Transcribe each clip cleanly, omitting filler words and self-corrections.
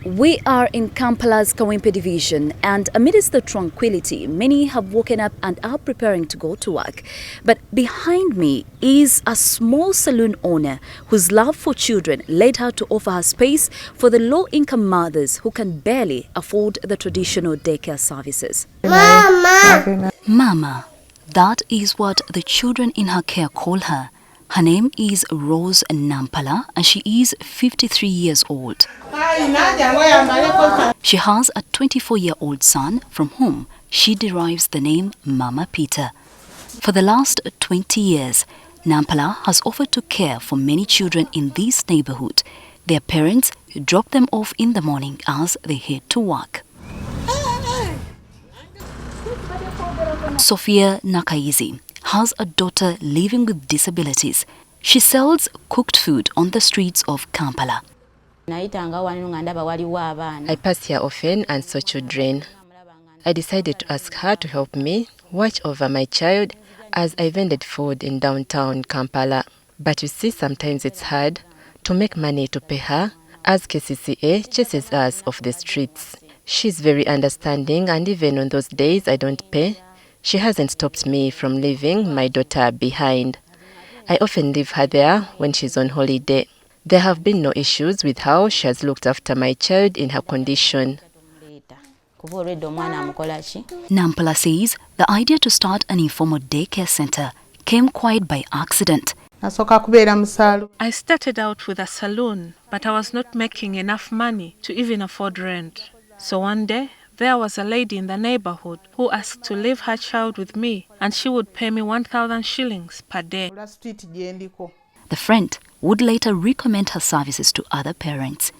We are in Kampala's Kawempe division, and amidst the tranquility, many have woken up and are preparing to go to work. But behind me is a small saloon owner whose love for children led her to offer her space for the low-income mothers who can barely afford the traditional daycare services. Mama, that is what the children in her care call her. Her name is Rose Nampala and she is 53 years old. She has a 24-year-old son from whom she derives the name Mama Peter. For the last 20 years, Nampala has offered to care for many children in this neighborhood. Their parents drop them off in the morning as they head to work. Sophia Nakaizi has a daughter living with disabilities. She sells cooked food on the streets of Kampala. I pass here often and saw children. I decided to ask her to help me watch over my child as I vended food in downtown Kampala. But you see, sometimes it's hard to make money to pay her as KCCA chases us off the streets. She's very understanding, and even on those days I don't pay, she hasn't stopped me from leaving my daughter behind. I often leave her there when she's on holiday. There have been no issues with how she has looked after my child in her condition. Nampala says the idea to start an informal daycare center came quite by accident. I started out with a salon, but I was not making enough money to even afford rent. So one day, there was a lady in the neighborhood who asked to leave her child with me, and she would pay me 1,000 shillings per day. The friend would later recommend her services to other parents.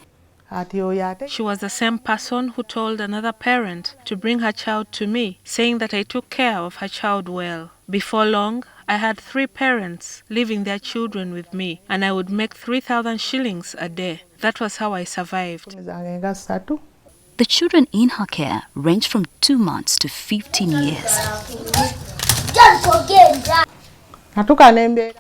She was the same person who told another parent to bring her child to me, saying that I took care of her child well. Before long, I had 3 parents leaving their children with me, and I would make 3,000 shillings a day. That was how I survived. The children in her care range from 2 months to 15 years.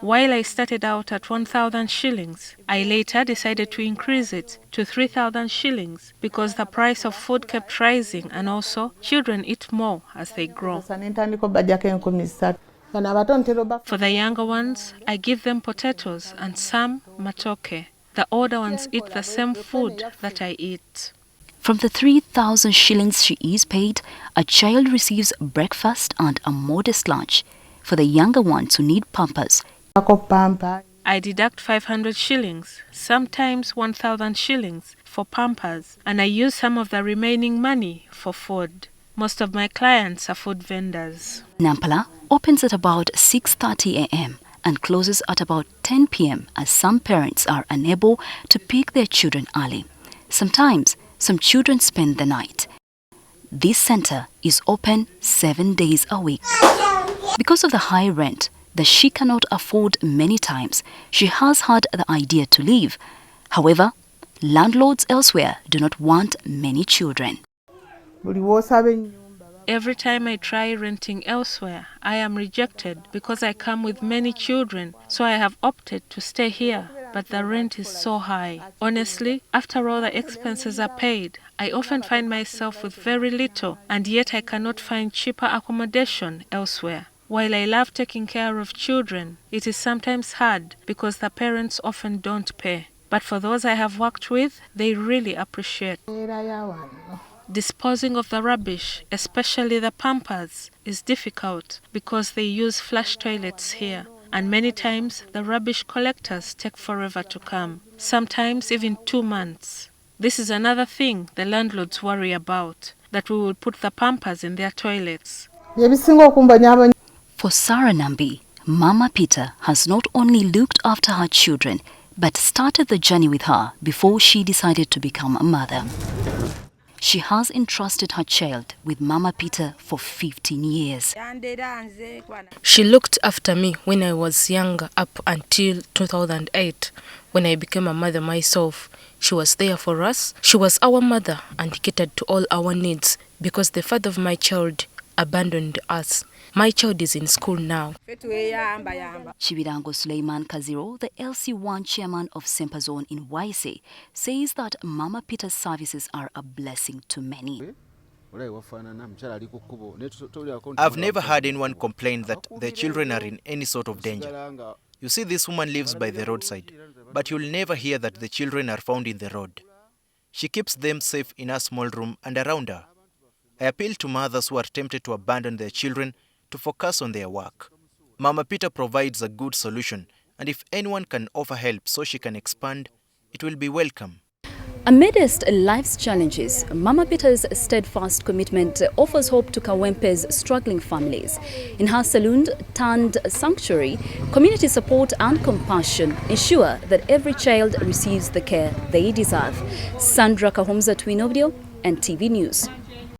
While I started out at 1,000 shillings, I later decided to increase it to 3,000 shillings because the price of food kept rising, and also children eat more as they grow. For the younger ones, I give them potatoes and some matoke. The older ones eat the same food that I eat. From the 3,000 shillings she is paid, a child receives breakfast and a modest lunch. For the younger ones who need pampers, I deduct 500 shillings, sometimes 1,000 shillings for pampers, and I use some of the remaining money for food. Most of my clients are food vendors. Nampala opens at about 6:30 a.m. and closes at about 10 p.m. as some parents are unable to pick their children early. Sometimes, some children spend the night. This center is open 7 days a week. Because of the high rent that she cannot afford many times, she has had the idea to leave. However, landlords elsewhere do not want many children. Every time I try renting elsewhere, I am rejected because I come with many children, so I have opted to stay here. But the rent is so high. Honestly, after all the expenses are paid, I often find myself with very little, and yet I cannot find cheaper accommodation elsewhere. While I love taking care of children, it is sometimes hard because the parents often don't pay. But for those I have worked with, they really appreciate. Disposing of the rubbish, especially the pampers, is difficult because they use flush toilets here. And many times, the rubbish collectors take forever to come, sometimes even 2 months. This is another thing the landlords worry about, that we will put the pampers in their toilets. For Sarah Nambi, Mama Peter has not only looked after her children, but started the journey with her before she decided to become a mother. She has entrusted her child with Mama Peter for 15 years. She looked after me when I was young up until 2008, when I became a mother myself. She was there for us. She was our mother and catered to all our needs because the father of my child abandoned us. My child is in school now. Chibirango Suleiman Kaziro, the LC1 chairman of Sempa zone in Waise, says that Mama Peter's services are a blessing to many. I've never heard anyone complain that their children are in any sort of danger. You see, this woman lives by the roadside, but you'll never hear that the children are found in the road. She keeps them safe in a small room and around her. I appeal to mothers who are tempted to abandon their children to focus on their work. Mama Peter provides a good solution, and if anyone can offer help so she can expand, it will be welcome. Amidst life's challenges, Mama Peter's steadfast commitment offers hope to Kawempe's struggling families. In her salon turned sanctuary, community support and compassion ensure that every child receives the care they deserve. Sandra Kahomza, Twin Audio, and TV News.